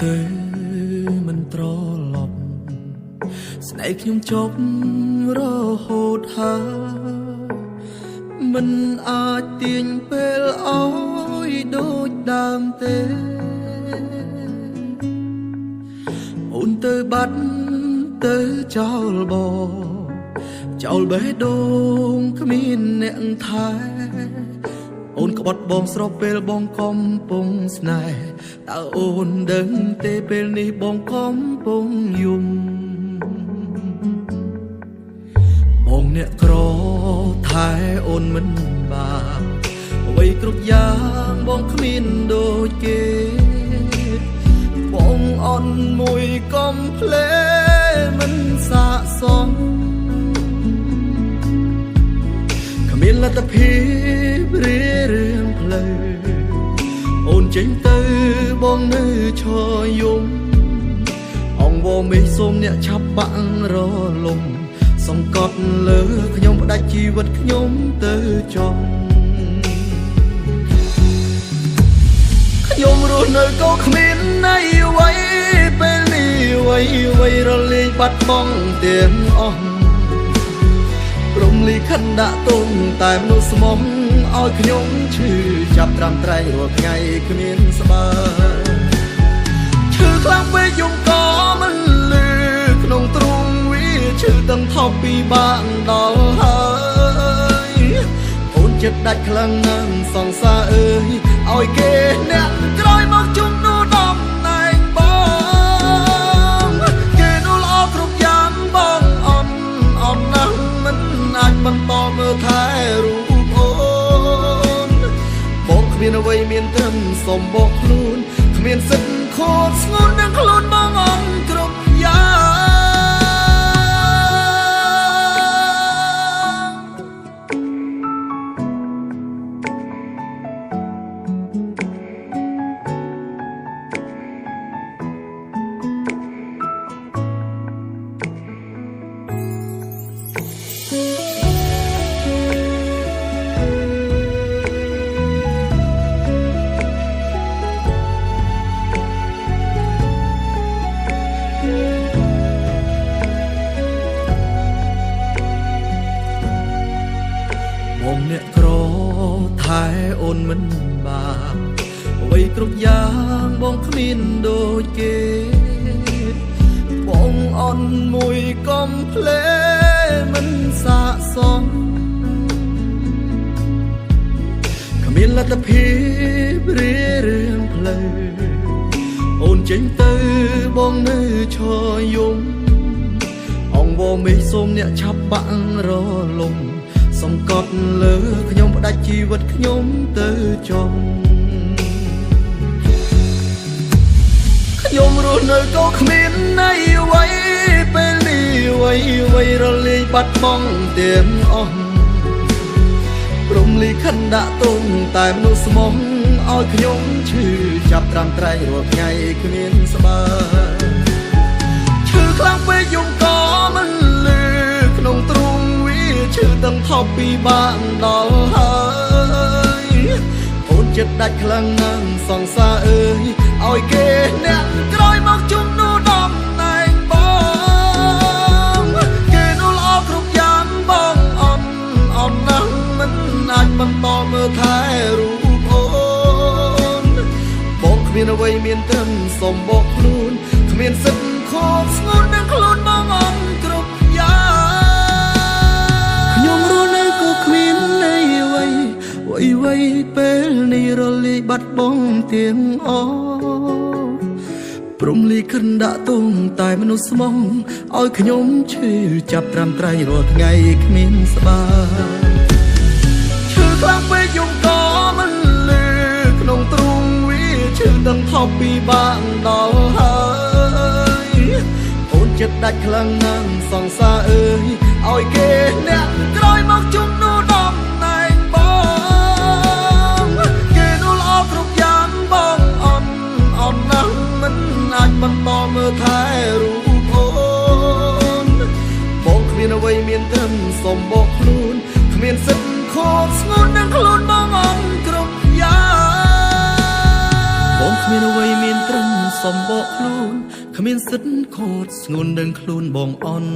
ទៅមិនត្រឡប់ស្នេហ៍ខ្ញុំជប់រហូតហើយមិនអាចទាញពេលអើយដូចដើមទេអូនទៅបាត់ទៅចោលបងចោលបេះដូងគ្មានអ្នកថែអូនក្បត់បងស្របពេលបងកំពុងស្នេហ៍តើអូនដឹងទេពេលនេះបងកំពុងយំបងអ្នកក្រថែអូនមិនបានអ្វីគ្រប់យ៉ាងបងគ្មានដូចគេបងអន់មួយកំភ្លេមិនសាកសមគ្មានលទ្ធភាពរៀងផ្លូវអូនចេញទៅបងនៅឈរយំអង្វរមេឃសូមអ្នកឆាប់បាក់រលំសង្កត់លើខ្ញុំផ្ដាច់ជីវិតខ្ញុំទៅចង់ខ្ញុំរស់នៅក៏គ្មានន័យអ្វីពេលនេះអ្វីរលាយបាត់បង់ទាំងអស់ព្រំលីខិនដាក់ទុំតែមនុស្សស្មុំឲ្យខ្ញុំឈឺចាប់ត្រាំត្រែងរាល់ថ្ងៃគ្មានស្បើឈឺខ្លាំងពេកយំក៏មិនលឺក្នុងទ្រូងវាឈឺទាំងថប់ពីបាក់ដល់ហើយអូនចិត្តដាច់ខ្លាំងណាស់សង្សារអើយឲ្យគេអ្នកក្រោយមកជុំនោះដំណែងបងគេនោះល្អគ្រប់យ៉ាងបងអន់ណាស់មិនអាចបន្តមើលថែរូបអូនបងគ្មានអ្វីមានត្រឹមសំបកខ្លួនគ្មានសិទ្ធខូចស្ងួននឹងខ្លួនបងអន់គ្រប់យ៉ាងបងអ្នកក្រថែអូនមិនបានអ្វីគ្រប់យ៉ាងបងគ្មានដូចគេបងអន់មួយកំភ្លេមិនសាកសមគ្មានលទ្ធភាពរៀងផ្លូវអូនចេញទៅបងនៅឈរយំអង្វរមេឃសូមអ្នកឆាប់បាក់រលំសង្កត់លើខ្ញុំផ្ដាច់ជីវិតខ្ញុំទៅចង់ខ្ញុំរស់នៅក៏គ្មានន័យអ្វីពេលនេះអ្វីរលាយបាត់បង់ទាំងអស់ព្រំលីខិនដាក់ទុំតែមនុស្សស្មុំឲ្យខ្ញុំឈឺចាប់ត្រាំត្រែងរាល់ថ្ងៃគ្មានស្បើឈឺខ្លាំងពេកយំក៏មិនលឺក្នុងទ្រូងឈឺទាំងថប់ពីបាក់ដល់ហើយអូនចិត្តដាច់ខ្លាំងណាស់សង្សារអើយឲ្យគេអ្នកក្រោយមកជុំនោះដំណែងបងគេនោះល្អគ្រប់យ៉ាងបងអន់ណាស់មិនអាចបន្តមើលថែរូបអូនបងគ្មានអ្វីមានត្រឹមសំបកខ្លួនគ្មានសិទ្ធខូចស្ងួននឹងខ្លួនបងអន់គ្រប់យ៉ាងខ្ញុំរស់នៅក៏គ្មានន័យអ្វីពេលនេះរលាយបាត់បង់ទាំងអស់ព្រំលីខិនដាក់ទុំតែមនុស្សស្មោះឲ្យខ្ញុំឈឺចាប់ត្រាំត្រែងរាល់ថ្ងៃគ្មានស្បើឈឺខ្លាំងពេកយំក៏មិនលឺក្នុងទ្រូងវាឈឺទាំងថប់ពីបាក់ដល់ហើយអូនចិត្តដាច់ខ្លាំងណាស់សង្សារអើយឲ្យគេអ្នកក្រោយមកជុំនោះដំណែងបងគេនោះល្អគ្រប់យ៉ាងបងអន់ណាស់មិនអាចបន្តមើលថែរូបអូនបងគ្មានអ្វីមានត្រឹមសំបកខ្លួនគ្មានសិទ្ធខូចស្ងួននឹងខ្លួនបងអន់គ្រប់យ៉ាងបងគ្មានអ្វីមានត្រឹមស សំបកខ្លួនគ្មានសិទ្ធខូតស្ងួននឹងខ្លួនបងអន់